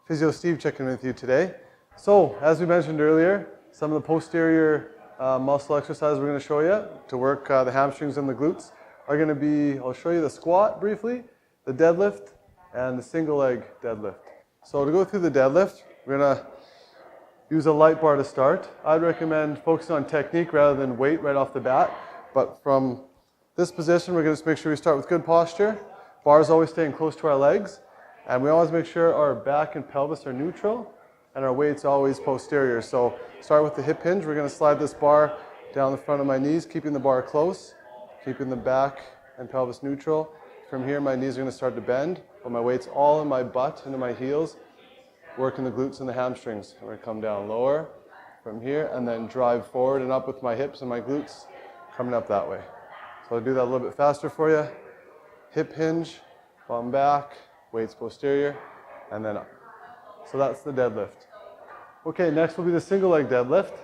Physio Steve checking in with you today. So, as we mentioned earlier, some of the posterior muscle exercises we're going to show you to work the hamstrings and the glutes are going to be, I'll show you the squat briefly, the deadlift, and the single leg deadlift. So to go through the deadlift, we're going to use a light bar to start. I'd recommend focusing on technique rather than weight right off the bat, but from this position, we're going to make sure we start with good posture. Bars always staying close to our legs. And we always make sure our back and pelvis are neutral and our weight's always posterior. So start with the hip hinge. We're going to slide this bar down the front of my knees, keeping the bar close, keeping the back and pelvis neutral. From here, my knees are going to start to bend, but my weight's all in my butt, into my heels, working the glutes and the hamstrings. I'm going to come down lower from here and then drive forward and up with my hips and my glutes coming up that way. So I'll do that a little bit faster for you. Hip hinge, bum back, weights posterior, and then up. So that's the deadlift. Okay, next will be the single leg deadlift.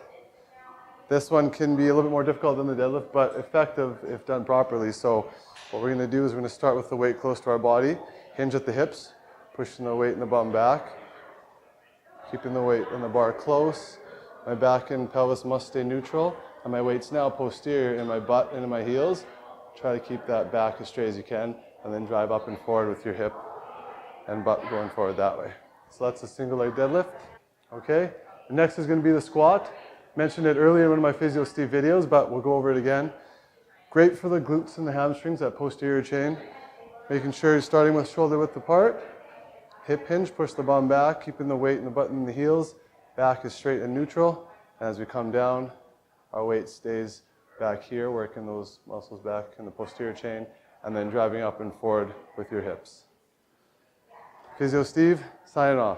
This one can be a little bit more difficult than the deadlift, but effective if done properly. So what we're going to do is we're going to start with the weight close to our body, hinge at the hips, pushing the weight in the bum back, keeping the weight in the bar close. My back and pelvis must stay neutral, and my weight's now posterior in my butt and in my heels. Try to keep that back as straight as you can, and then drive up and forward with your hip and butt going forward that way. So that's a single leg deadlift. Okay, the next is going to be the squat. Mentioned it earlier in one of my Physio Steve videos, but we'll go over it again. Great for the glutes and the hamstrings, that posterior chain. Making sure you're starting with shoulder width apart. Hip hinge, push the bum back, keeping the weight in the butt and the heels. Back is straight and neutral. And as we come down, our weight stays back here, working those muscles back in the posterior chain, and then driving up and forward with your hips. Physio Steve, signing off.